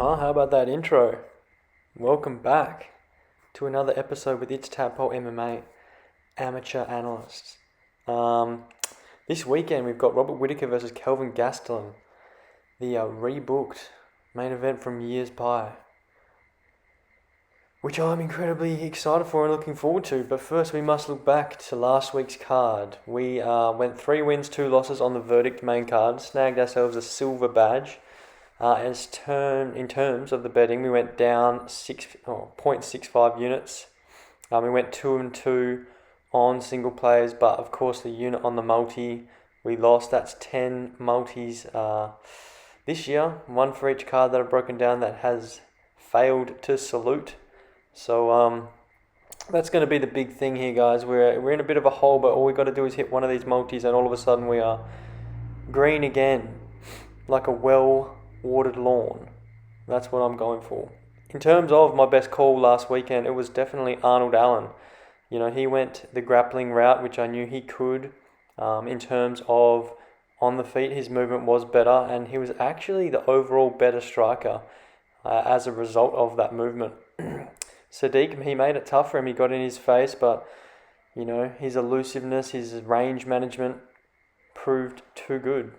Huh? How about that intro? Welcome back to another episode with It's Tadpole MMA Amateur Analysts. This weekend we've got Robert Whittaker versus Kelvin Gastelum, the rebooked main event from years by, which I'm incredibly excited for and looking forward to. But first we must look back to last week's card. We went 3 wins, 2 losses on the verdict main card, snagged ourselves a silver badge. In terms of the betting, we went down 0.65 units. We went 2-2 on single players, but of course the unit on the multi we lost. That's 10 multis this year, 1 for each card that I've broken down that has failed to salute. So that's going to be the big thing here, guys. We're in a bit of a hole, but all we got to do is hit one of these multis, and all of a sudden we are green again, like a well-watered lawn. That's what I'm going for. In terms of my best call last weekend, it was definitely Arnold Allen. You know, he went the grappling route, which I knew he could. In terms of on the feet, his movement was better, and he was actually the overall better striker as a result of that movement. Sadiq, he made it tough for him. He got in his face, but you know, his elusiveness, his range management proved too good.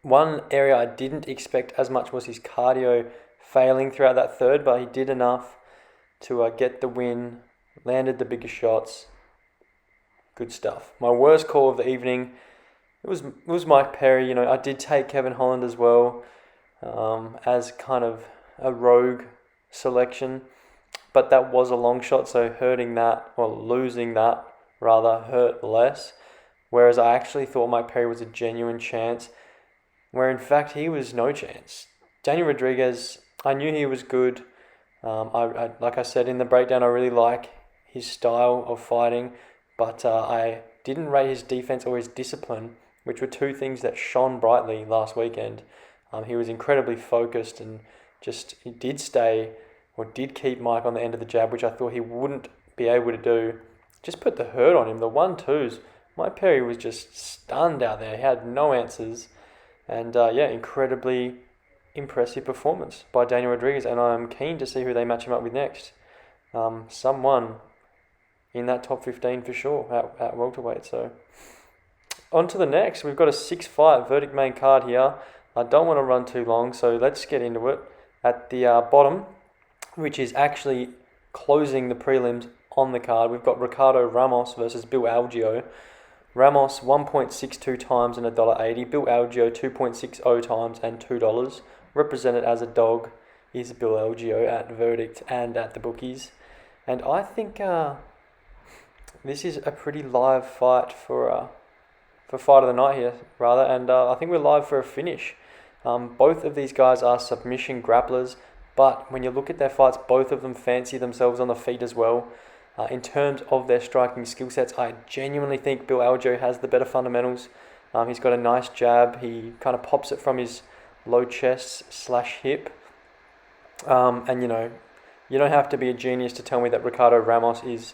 One area I didn't expect as much was his cardio failing throughout that third, but he did enough to get the win, landed the bigger shots. Good stuff. My worst call of the evening, it was Mike Perry. You know, I did take Kevin Holland as well as kind of a rogue selection, but that was a long shot, so losing that rather hurt less. Whereas I actually thought Mike Perry was a genuine chance, where in fact he was no chance. Daniel Rodriguez, I knew he was good. I like I said in the breakdown, I really like his style of fighting, but I didn't rate his defense or his discipline, which were two things that shone brightly last weekend. He was incredibly focused and he did keep Mike on the end of the jab, which I thought he wouldn't be able to do. Just put the hurt on him. The 1-2s, Mike Perry was just stunned out there. He had no answers. And incredibly impressive performance by Daniel Rodriguez, and I'm keen to see who they match him up with next. Someone in that top 15 for sure at welterweight. So on to the next. We've got a 6-fight verdict main card here. I don't want to run too long, so let's get into it. At the bottom, which is actually closing the prelims on the card, we've got Ricardo Ramos versus Bill Algio. Ramos 1.62 times and $1.80. Bill Algio 2.60 times and $2. Represented as a dog is Bill Algio at verdict and at the bookies. And I think this is a pretty live fight for fight of the night here, rather. And I think we're live for a finish. Both of these guys are submission grapplers, but when you look at their fights, both of them fancy themselves on the feet as well. In terms of their striking skill sets, I genuinely think Bill Algio has the better fundamentals. He's got a nice jab. He kind of pops it from his low chest / hip. And you know, you don't have to be a genius to tell me that Ricardo Ramos is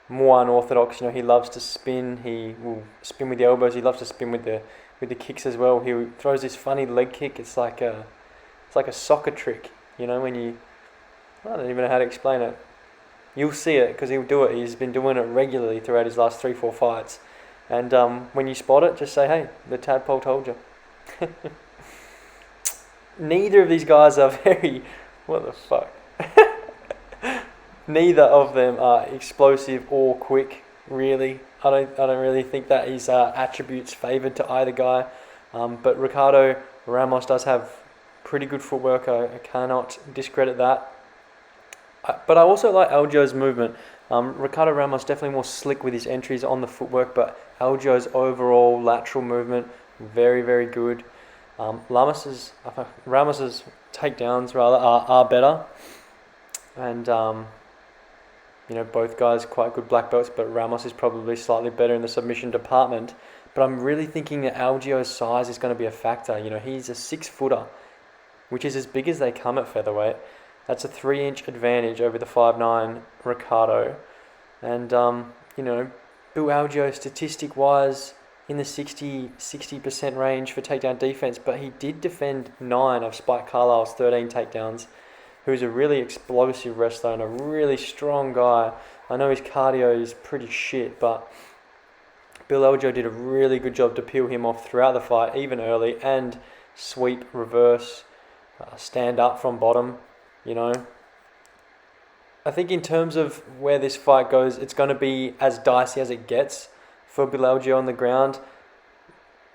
more unorthodox. You know, he loves to spin. He will spin with the elbows. He loves to spin with the kicks as well. He throws this funny leg kick. It's like a soccer trick. You know, I don't even know how to explain it. You'll see it because he'll do it. He's been doing it regularly throughout his last 3-4 fights. And when you spot it, just say, hey, the tadpole told you. Neither of these guys are what the fuck? Neither of them are explosive or quick, really. I don't really think that his attributes favoured to either guy. But Ricardo Ramos does have pretty good footwork. I cannot discredit that. But I also like Algio's movement. Ricardo Ramos definitely more slick with his entries on the footwork, but Algio's overall lateral movement, very, very good. Ramos's takedowns are better. And, both guys quite good black belts, but Ramos is probably slightly better in the submission department. But I'm really thinking that Algio's size is going to be a factor. You know, he's a 6-footer, which is as big as they come at featherweight. That's a 3-inch advantage over the 5'9" Ricardo. And, Bill Algio, statistic-wise, in the 60% range for takedown defense, but he did defend 9 of Spike Carlisle's 13 takedowns, who's a really explosive wrestler and a really strong guy. I know his cardio is pretty shit, but Bill Algio did a really good job to peel him off throughout the fight, even early, and sweep, reverse, stand up from bottom, you know. I think in terms of where this fight goes, it's going to be as dicey as it gets for Bill Algio on the ground.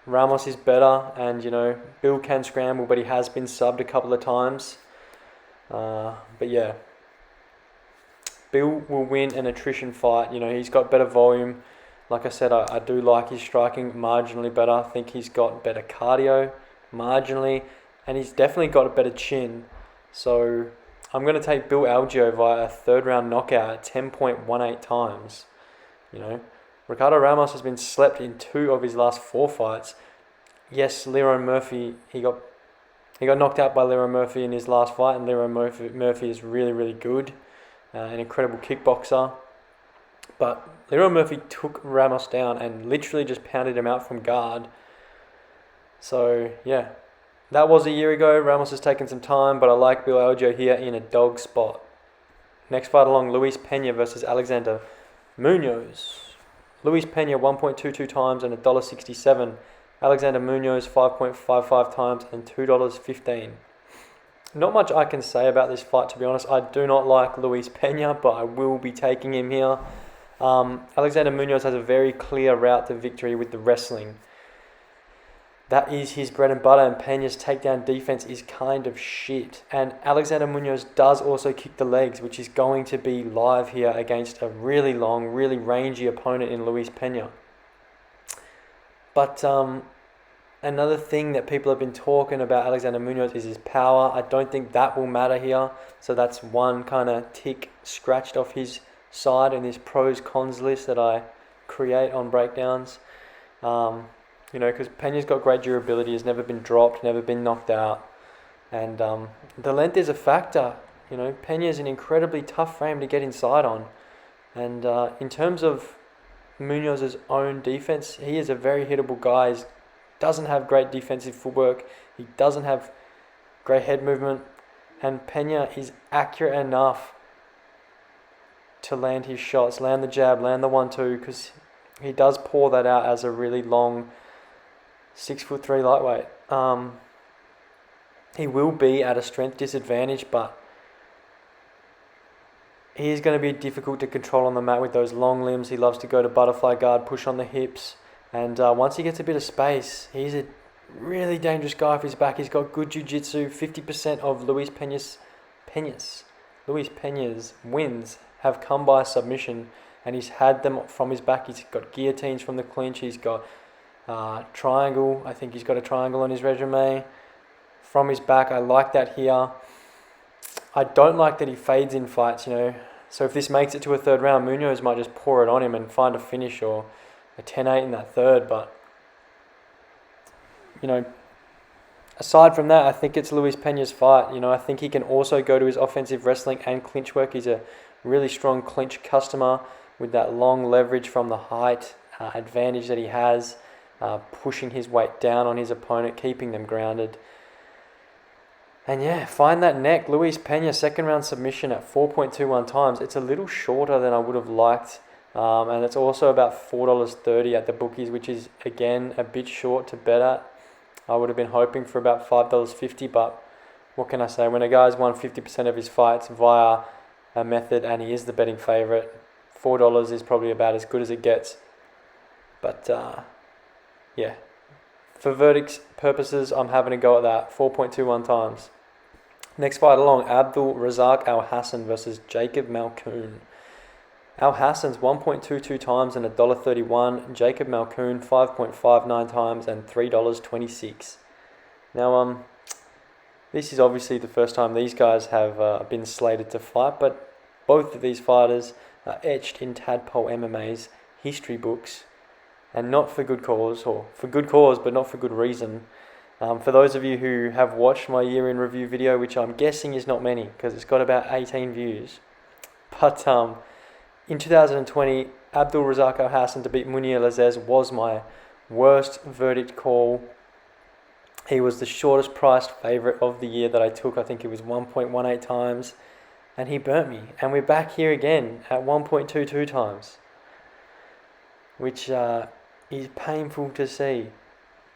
Ramos is better, and, you know, Bill can scramble, but he has been subbed a couple of times. But yeah, Bill will win an attrition fight. You know, he's got better volume. Like I said, I do like his striking marginally better. I think he's got better cardio marginally, and he's definitely got a better chin. So I'm going to take Bill Algio via a third round knockout at 10.18 times. You know, Ricardo Ramos has been slept in 2 of his last 4 fights. Yes, Leroy Murphy, he got knocked out by Leroy Murphy in his last fight, and Leroy Murphy is really, really good, an incredible kickboxer. But Leroy Murphy took Ramos down and literally just pounded him out from guard. So, yeah, that was a year ago. Ramos has taken some time, but I like Bill Algio here in a dog spot. Next fight along, Luis Pena versus Alexander Munoz. Luis Pena 1.22 times and $1.67. Alexander Munoz 5.55 times and $2.15. Not much I can say about this fight, to be honest. I do not like Luis Pena, but I will be taking him here. Alexander Munoz has a very clear route to victory with the wrestling. That is his bread and butter, and Pena's takedown defense is kind of shit. And Alexander Munoz does also kick the legs, which is going to be live here against a really long, really rangy opponent in Luis Pena. But another thing that people have been talking about Alexander Munoz is his power. I don't think that will matter here. So that's one kind of tick scratched off his side in this pros cons list that I create on breakdowns. You know, because Pena's got great durability, has never been dropped, never been knocked out. And the length is a factor. You know, Pena's an incredibly tough frame to get inside on. And in terms of Munoz's own defense, he is a very hittable guy. He doesn't have great defensive footwork. He doesn't have great head movement. And Pena is accurate enough to land his shots, land the jab, land the 1-2, because he does pour that out as a really long 6'3" lightweight. He will be at a strength disadvantage, but he is going to be difficult to control on the mat with those long limbs. He loves to go to butterfly guard, push on the hips, and once he gets a bit of space, he's a really dangerous guy off his back. He's got good jiu-jitsu. 50% of Luis Pena's wins have come by submission, and he's had them from his back. He's got guillotines from the clinch. He's got triangle. I think he's got a triangle on his resume from his back. I like that here. I don't like that he fades in fights, you know. So if this makes it to a third round, Munoz might just pour it on him and find a finish or a 10-8 in that third. But, you know, aside from that, I think it's Luis Pena's fight. You know, I think he can also go to his offensive wrestling and clinch work. He's a really strong clinch customer with that long leverage from the height advantage that he has, pushing his weight down on his opponent, keeping them grounded. And yeah, find that neck. Luis Pena, second round submission at 4.21 times. It's a little shorter than I would have liked. And it's also about $4.30 at the bookies, which is, again, a bit short to bet at. I would have been hoping for about $5.50, but what can I say? When a guy's won 50% of his fights via a method and he is the betting favourite, $4 is probably about as good as it gets. But yeah, for verdicts purposes, I'm having a go at that, 4.21 times. Next fight along, Abdul Razak Al Hassan versus Jacob Malkoon. Al Hassan's 1.22 times and $1.31. Jacob Malkoon 5.59 times and $3.26. Now, this is obviously the first time these guys have been slated to fight, but both of these fighters are etched in Tadpole MMA's history books, and not for good cause, or for good cause, but not for good reason. For those of you who have watched my year in review video, which I'm guessing is not many, because it's got about 18 views, but in 2020, Abdul Razak Al Hassan to beat Munir Lazzez was my Worst verdict call. He was the shortest priced favourite of the year that I took. I think it was 1.18 times. And he burnt me. And we're back here again at 1.22 times. Which is painful to see.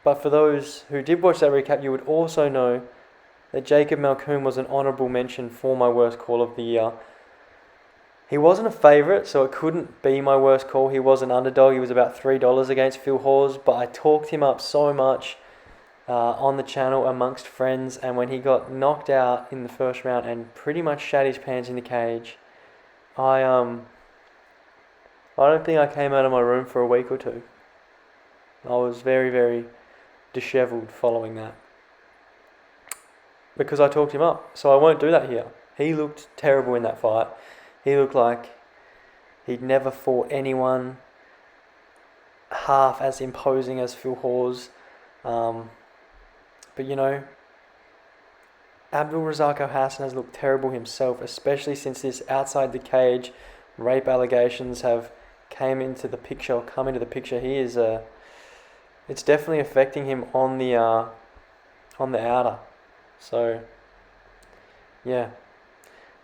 But for those who did watch that recap, you would also know that Jacob Malkoun was an honourable mention for my worst call of the year. He wasn't a favourite, so it couldn't be my worst call. He was an underdog. He was about $3 against Phil Hawes, but I talked him up so much on the channel amongst friends, and when he got knocked out in the first round and pretty much shat his pants in the cage, I don't think I came out of my room for a week or two. I was very, very dishevelled following that. Because I talked him up, so I won't do that here. He looked terrible in that fight. He looked like he'd never fought anyone half as imposing as Phil Hawes. But you know, Abdulrazak Al-Hassan has looked terrible himself, especially since this outside the cage rape allegations have come into the picture. He is it's definitely affecting him on the outer. So yeah.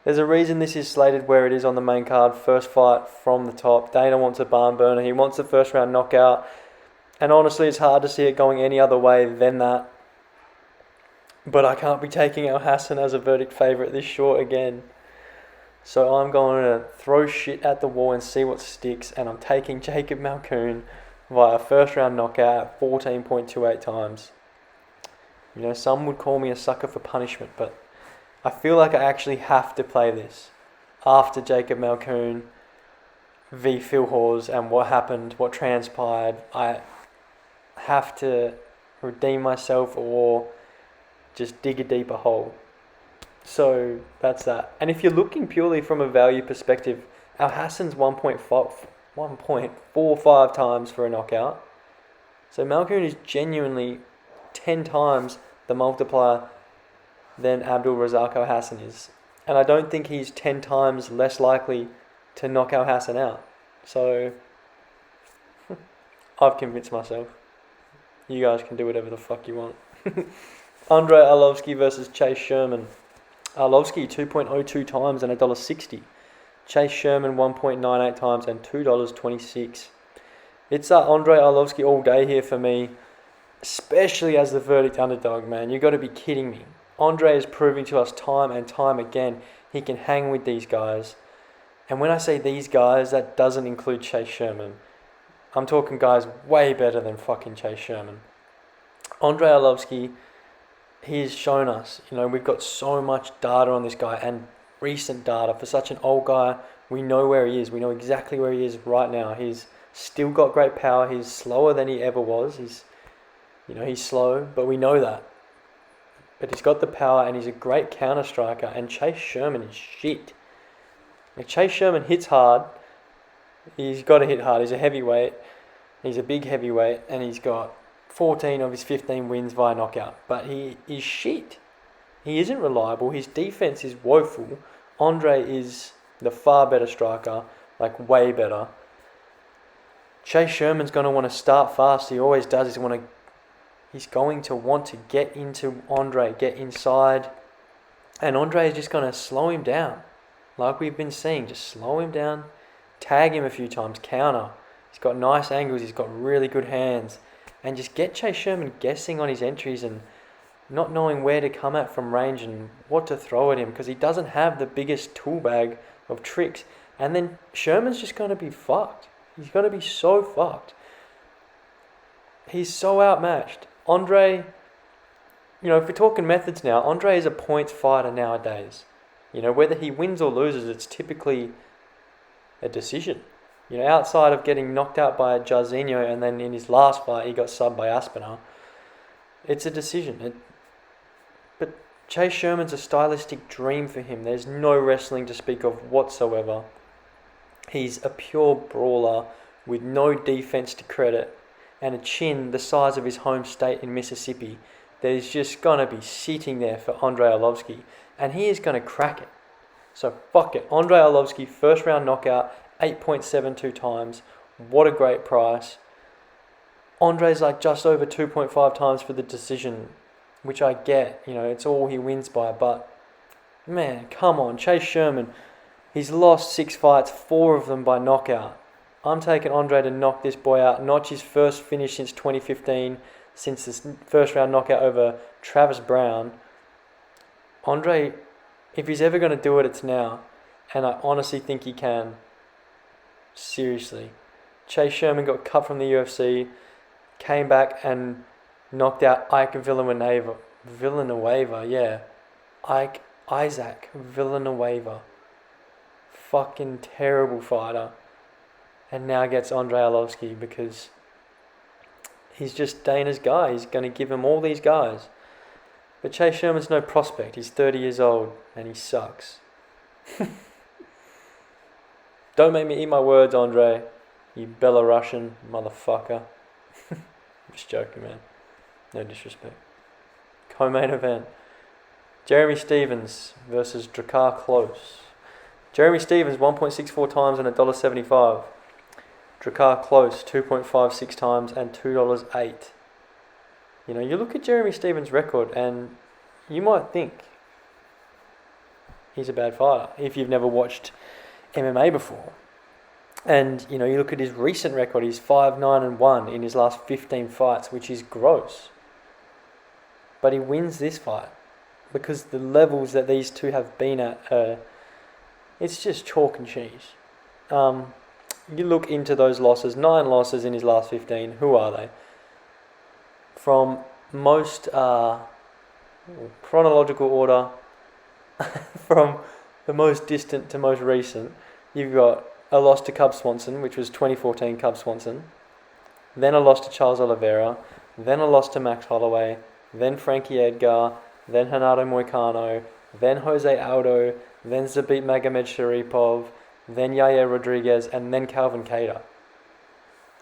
There's a reason this is slated where it is on the main card. First fight from the top. Dana wants a barn burner. He wants a first round knockout. And honestly, it's hard to see it going any other way than that. But I can't be taking Al Hassan as a verdict favourite this short again. So I'm going to throw shit at the wall and see what sticks. And I'm taking Jacob Malkoun via first round knockout at 14.28 times. You know, some would call me a sucker for punishment, but I feel like I actually have to play this after Jacob Malkoun v Phil Hawes and what happened, what transpired. I have to redeem myself or just dig a deeper hole. So that's that. And if you're looking purely from a value perspective, Al Hassan's 1.45 times for a knockout. So Malkoun is genuinely 10 times the multiplier than Abdulrazak Al-Hassan is. And I don't think he's 10 times less likely to knock Al-Hassan out. So, I've convinced myself. You guys can do whatever the fuck you want. Andre Arlovski versus Chase Sherman. Arlovski 2.02 times and $1.60. Chase Sherman 1.98 times and $2.26. It's Andre Arlovski all day here for me, especially as the verdict underdog, man. You got to be kidding me. Andre is proving to us time and time again he can hang with these guys. And when I say these guys, that doesn't include Chase Sherman. I'm talking guys way better than fucking Chase Sherman. Andre Arlovski, he's shown us, you know, we've got so much data on this guy and recent data. For such an old guy, we know where he is. We know exactly where he is right now. He's still got great power. He's slower than he ever was. He's slow, but we know that. But he's got the power and he's a great counter striker. And Chase Sherman is shit. Like Chase Sherman hits hard. He's got to hit hard. He's a heavyweight. He's a big heavyweight. And he's got 14 of his 15 wins via knockout. But he is shit. He isn't reliable. His defense is woeful. Andre is the far better striker. Like way better. Chase Sherman's going to want to start fast. He always does. He's going to want to get into Andre, get inside. And Andre is just going to slow him down. Like we've been seeing, just slow him down, tag him a few times, counter. He's got nice angles, he's got really good hands. And just get Chase Sherman guessing on his entries and not knowing where to come at from range and what to throw at him because he doesn't have the biggest tool bag of tricks. And then Sherman's just going to be fucked. He's going to be so fucked. He's so outmatched. Andre, you know, if we're talking methods now, Andre is a points fighter nowadays. You know, whether he wins or loses, it's typically a decision. You know, outside of getting knocked out by Jairzinho and then in his last fight he got subbed by Aspinall, it's a decision. But Chase Sherman's a stylistic dream for him. There's no wrestling to speak of whatsoever. He's a pure brawler with no defense to credit. And a chin the size of his home state in Mississippi that is just going to be sitting there for Andre Arlovski. And he is going to crack it. So fuck it. Andre Arlovski, first round knockout, 8.72 times. What a great price. Andre's like just over 2.5 times for the decision, which I get, it's all he wins by, but man, come on, Chase Sherman, he's lost 6 fights, 4 of them by knockout. I'm taking Andre to knock this boy out, notch his first finish since 2015, since this first round knockout over Travis Brown. Andre, if he's ever going to do it, it's now, and I honestly think he can. Seriously. Chase Sherman got cut from the UFC, came back and knocked out Isaac Villanueva. Fucking terrible fighter. And now gets Andre Arlovski because he's just Dana's guy. He's going to give him all these guys. But Chase Sherman's no prospect. He's 30 years old and he sucks. Don't make me eat my words, Andre. You Belarusian motherfucker. I'm just joking, man. No disrespect. Co-main event. Jeremy Stephens versus Drakkar Klose. Jeremy Stephens 1.64 times and $1.75. Drakkar Klose 2.56 times and $2.08. You look at Jeremy Stephens' record and you might think he's a bad fighter if you've never watched MMA before. And, you look at his recent record, he's 5-9-1 in his last 15 fights, which is gross. But he wins this fight because the levels that these two have been at, it's just chalk and cheese. You look into those losses, 9 losses in his last 15, who are they? From most chronological order, from the most distant to most recent, you've got a loss to Cub Swanson, which was 2014 Cub Swanson, then a loss to Charles Oliveira, then a loss to Max Holloway, then Frankie Edgar, then Renato Moicano, then Jose Aldo, then Zabit Magomed Sharipov, then Yair Rodriguez, and then Calvin Kattar.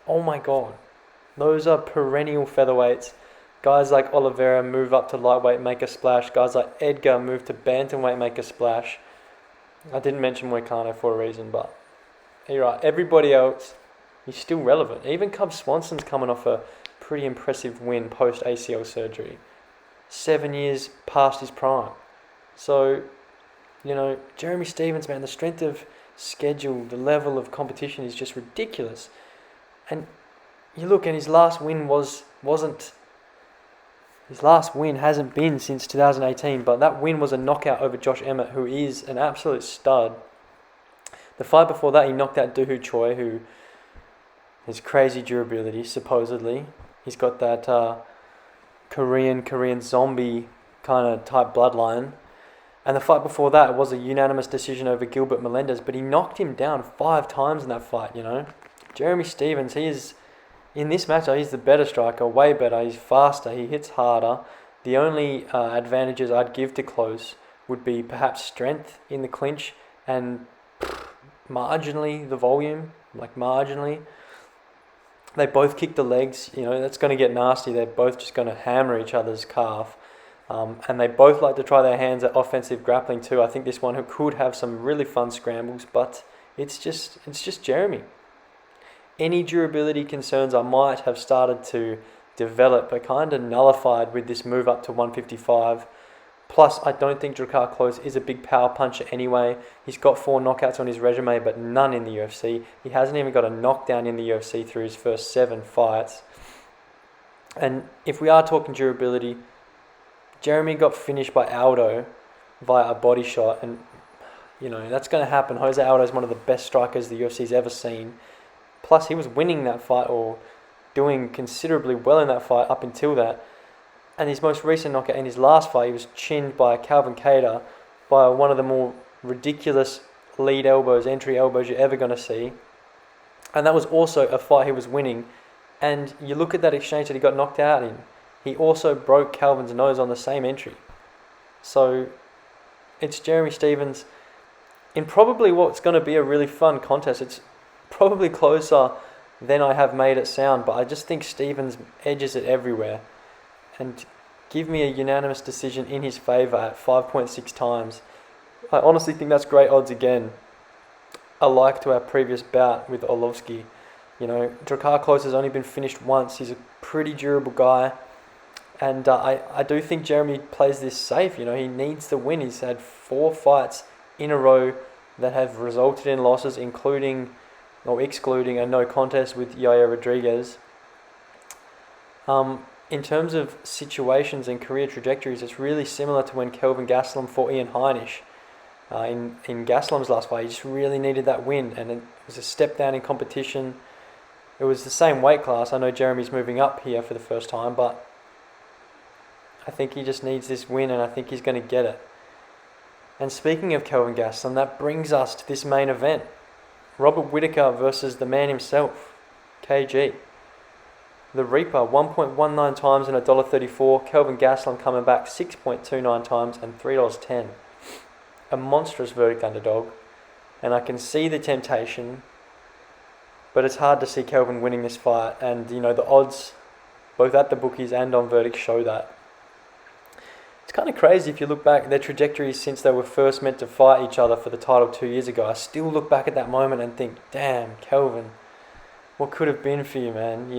Oh my god. Those are perennial featherweights. Guys like Oliveira move up to lightweight, make a splash. Guys like Edgar move to bantamweight, make a splash. I didn't mention Moicano for a reason, but you're right. Everybody else is still relevant. Even Cub Swanson's coming off a pretty impressive win post ACL surgery. 7 years past his prime. So, Jeremy Stephens, man, the strength of schedule, the level of competition is just ridiculous. And you look, and his last win hasn't been since 2018, but that win was a knockout over Josh Emmett, who is an absolute stud. The fight before that, he knocked out Dooho Choi, who has crazy durability, supposedly. He's got that Korean zombie kind of type bloodline. And the fight before that was a unanimous decision over Gilbert Melendez, but he knocked him down 5 times in that fight, Jeremy Stephens, in this matchup, he's the better striker, way better. He's faster, he hits harder. The only advantages I'd give to Klose would be perhaps strength in the clinch and marginally the volume, marginally. They both kick the legs, that's going to get nasty. They're both just going to hammer each other's calf. And they both like to try their hands at offensive grappling too. I think this one could have some really fun scrambles, but it's just Jeremy. Any durability concerns I might have started to develop are kind of nullified with this move up to 155. Plus, I don't think Drakkar Klose is a big power puncher anyway. He's got 4 knockouts on his resume, but none in the UFC. He hasn't even got a knockdown in the UFC through his first 7 fights. And if we are talking durability, Jeremy got finished by Aldo via a body shot, and that's going to happen. Jose Aldo is one of the best strikers the UFC's ever seen. Plus, he was winning that fight or doing considerably well in that fight up until that. And his most recent knockout in his last fight, he was chinned by Calvin Kattar by one of the more ridiculous lead elbows, entry elbows you're ever going to see. And that was also a fight he was winning. And you look at that exchange that he got knocked out in. He also broke Calvin's nose on the same entry. So it's Jeremy Stephens in probably what's going to be a really fun contest. It's probably closer than I have made it sound, but I just think Stephens edges it everywhere. And give me a unanimous decision in his favour at 5.6 times. I honestly think that's great odds again. Alike to our previous bout with Arlovski. Drakkar Klose has only been finished once. He's a pretty durable guy. And I do think Jeremy plays this safe. He needs the win. He's had 4 fights in a row that have resulted in losses, excluding a no contest with Yair Rodriguez. In terms of situations and career trajectories, it's really similar to when Kelvin Gastelum fought Ian Heinisch. In Gastelum's last fight, he just really needed that win, and it was a step down in competition. It was the same weight class. I know Jeremy's moving up here for the first time, but I think he just needs this win, and I think he's going to get it. And speaking of Kelvin Gastelum, that brings us to this main event. Robert Whittaker versus the man himself, KG. The Reaper, 1.19 times and $1.34. Kelvin Gastelum coming back 6.29 times and $3.10. A monstrous verdict, Underdog. And I can see the temptation, but it's hard to see Kelvin winning this fight. And, the odds, both at the bookies and on verdict, show that. It's kind of crazy if you look back at their trajectories since they were first meant to fight each other for the title 2 years ago. I still look back at that moment and think, damn, Kelvin, what could have been for you, man?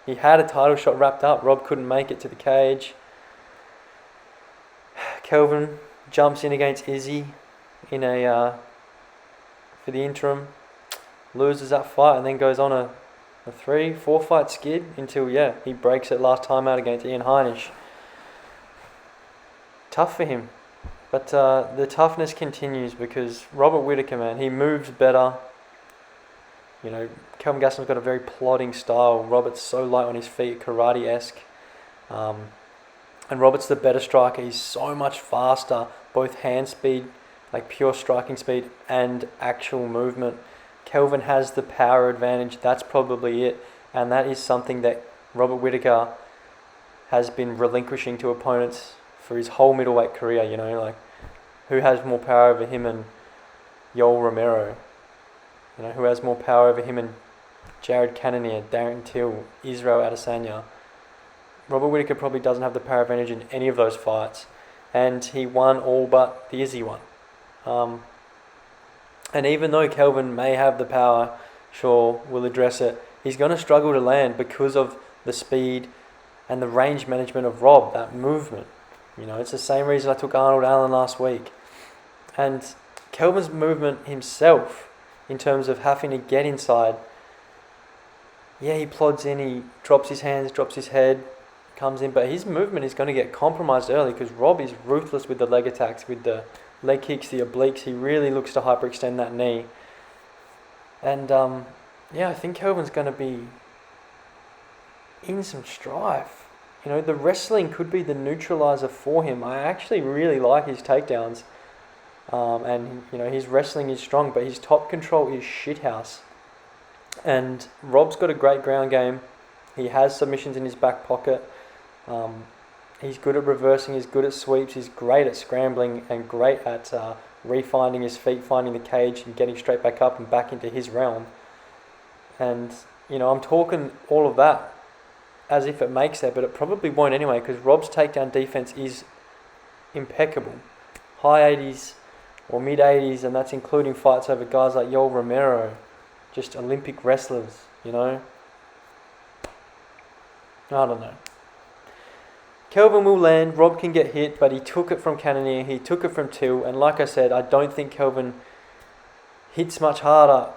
He had a title shot wrapped up. Rob couldn't make it to the cage. Kelvin jumps in against Izzy for the interim, loses that fight, and then goes on a 3-4 fight skid until he breaks it last time out against Ian Heinisch. Tough for him, but the toughness continues because Robert Whittaker, man, he moves better. Kelvin Gastelum's got a very plodding style. Robert's so light on his feet, karate-esque. And Robert's the better striker. He's so much faster, both hand speed, like pure striking speed, and actual movement. Kelvin has the power advantage. That's probably it. And that is something that Robert Whittaker has been relinquishing to opponents for his whole middleweight career. Who has more power over him and Yoel Romero? Who has more power over him and Jared Cannonier, Darren Till, Israel Adesanya? Robert Whittaker probably doesn't have the power advantage in any of those fights, and he won all but the Izzy one. And even though Kelvin may have the power, we'll address it, he's going to struggle to land because of the speed and the range management of Rob, that movement. It's the same reason I took Arnold Allen last week. And Kelvin's movement himself, in terms of having to get inside, he plods in, he drops his hands, drops his head, comes in, but his movement is going to get compromised early because Rob is ruthless with the leg attacks, with the leg kicks, the obliques. He really looks to hyperextend that knee. And I think Kelvin's going to be in some strife. The wrestling could be the neutralizer for him. I actually really like his takedowns. And his wrestling is strong, but his top control is shithouse. And Rob's got a great ground game. He has submissions in his back pocket. He's good at reversing, he's good at sweeps, he's great at scrambling, and great at refinding his feet, finding the cage, and getting straight back up and back into his realm. And, I'm talking all of that as if it makes it, but it probably won't anyway, because Rob's takedown defense is impeccable. High 80s or mid 80s, and that's including fights over guys like Yoel Romero, just Olympic wrestlers, I don't know. Kelvin will land, Rob can get hit, but he took it from Cannonier, he took it from Till, and like I said, I don't think Kelvin hits much harder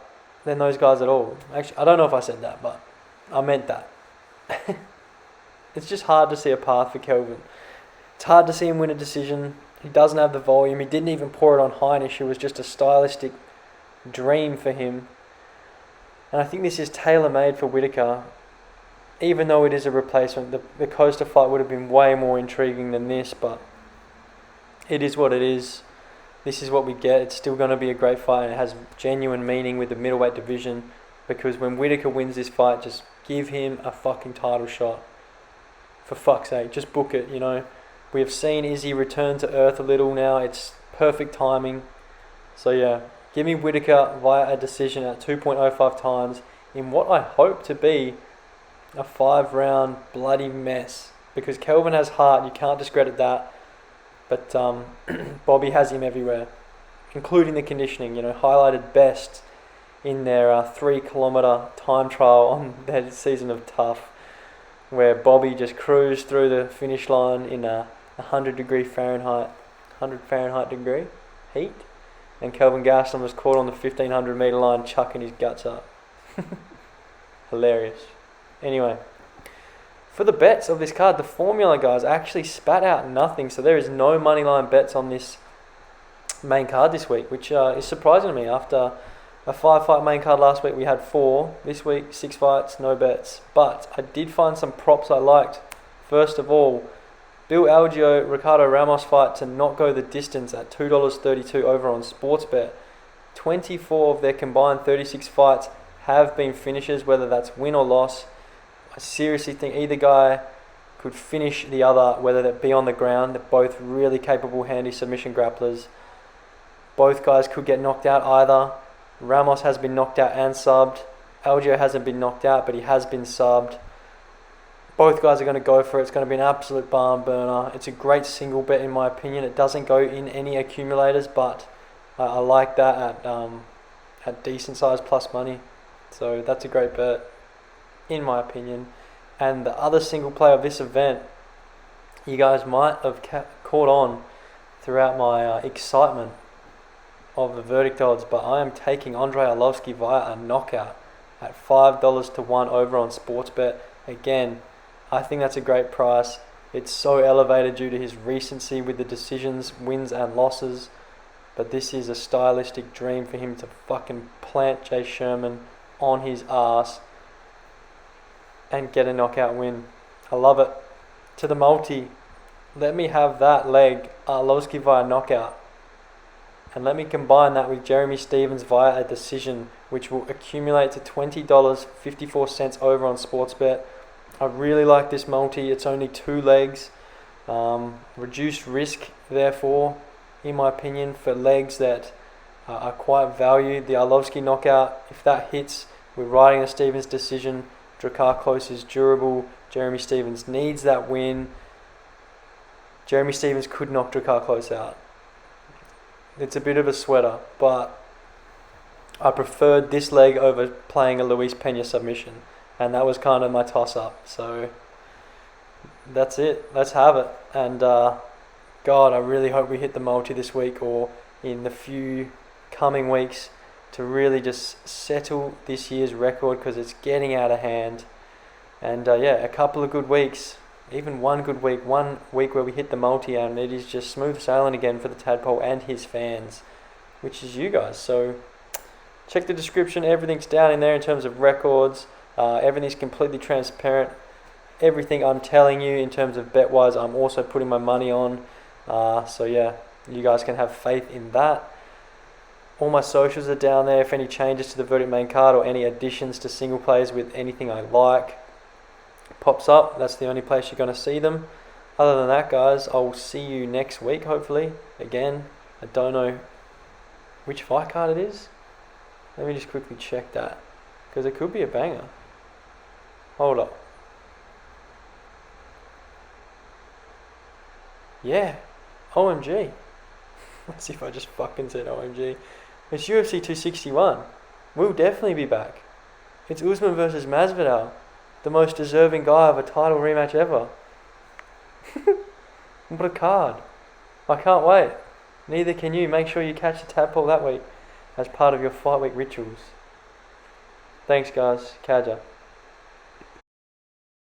than those guys at all. Actually, I don't know if I said that, but I meant that. It's just hard to see a path for Kelvin. It's hard to see him win a decision. He doesn't have the volume. He didn't even pour it on Heinisch. It was just a stylistic dream for him. And I think this is tailor-made for Whittaker. Even though it is a replacement, the Costa fight would have been way more intriguing than this, but it is what it is. This is what we get. It's still going to be a great fight, and it has genuine meaning with the middleweight division, because when Whittaker wins this fight, just give him a fucking title shot. For fuck's sake, just book it, We have seen Izzy return to earth a little now. It's perfect timing. So give me Whittaker via a decision at 2.05 times in what I hope to be a 5-round bloody mess. Because Kelvin has heart, you can't discredit that. But Bobby has him everywhere, including the conditioning, highlighted best in their 3 kilometre time trial on their season of Tough, where Bobby just cruised through the finish line in a 100 Fahrenheit degree heat, and Kelvin Gastelum was caught on the 1500 metre line chucking his guts up. Hilarious. Anyway, for the bets of this card, the formula guys actually spat out nothing, so there is no money line bets on this main card this week, which is surprising to me. After a 5-fight main card last week, we had 4. This week, 6 fights, no bets. But I did find some props I liked. First of all, Bill Algio, Ricardo Ramos fight to not go the distance at $2.32 over on Sportsbet. 24 of their combined 36 fights have been finishes, whether that's win or loss. I seriously think either guy could finish the other, whether that be on the ground. They're both really capable, handy submission grapplers. Both guys could get knocked out either. Ramos has been knocked out and subbed. Algio hasn't been knocked out, but he has been subbed. Both guys are going to go for it. It's going to be an absolute barn burner. It's a great single bet in my opinion. It doesn't go in any accumulators, but I like that at decent size plus money. So that's a great bet in my opinion. And the other single play of this event, you guys might have caught on throughout my excitement of the verdict odds, but I am taking Andre Arlovski via a knockout at $5 to 1 over on Sportsbet. Again, I think that's a great price. It's so elevated due to his recency with the decisions, wins and losses, but this is a stylistic dream for him to fucking plant Jay Sherman on his ass and get a knockout win. I love it. To the multi, let me have that leg, Arlovski via knockout. And let me combine that with Jeremy Stephens via a decision, which will accumulate to $20.54 over on Sportsbet. I really like this multi. It's only 2 legs. Reduced risk, therefore, in my opinion, for legs that are quite valued. The Arlovski knockout, if that hits, we're riding a Stephens decision. Drakkar Klose is durable. Jeremy Stephens needs that win. Jeremy Stephens could knock Drakkar Klose out. It's a bit of a sweater, but I preferred this leg over playing a Luis Pena submission, and that was kind of my toss-up. So that's it. Let's have it. And God, I really hope we hit the multi this week or in the few coming weeks to really just settle this year's record, because it's getting out of hand. And a couple of good weeks. Even one week where we hit the multi, and it is just smooth sailing again for the Tadpole and his fans, which is you guys. So check the description, everything's down in there in terms of records. Everything's completely transparent. Everything I'm telling you in terms of bet wise, I'm also putting my money on. You guys can have faith in that. All my socials are down there. If any changes to the verdict main card or any additions to single plays with anything I like pops up, that's the only place you're going to see them. Other than that, guys, I'll see you next week, hopefully. Again, I don't know which fight card it is. Let me just quickly check that, because it could be a banger. Hold up. Yeah, OMG. Let's see if I just fucking said OMG. It's UFC 261. We'll definitely be back. It's Usman versus Mas Vidal, the most deserving guy of a title rematch ever. What a card. I can't wait. Neither can you. Make sure you catch the tadpole that week as part of your fight week rituals. Thanks guys. Kaja.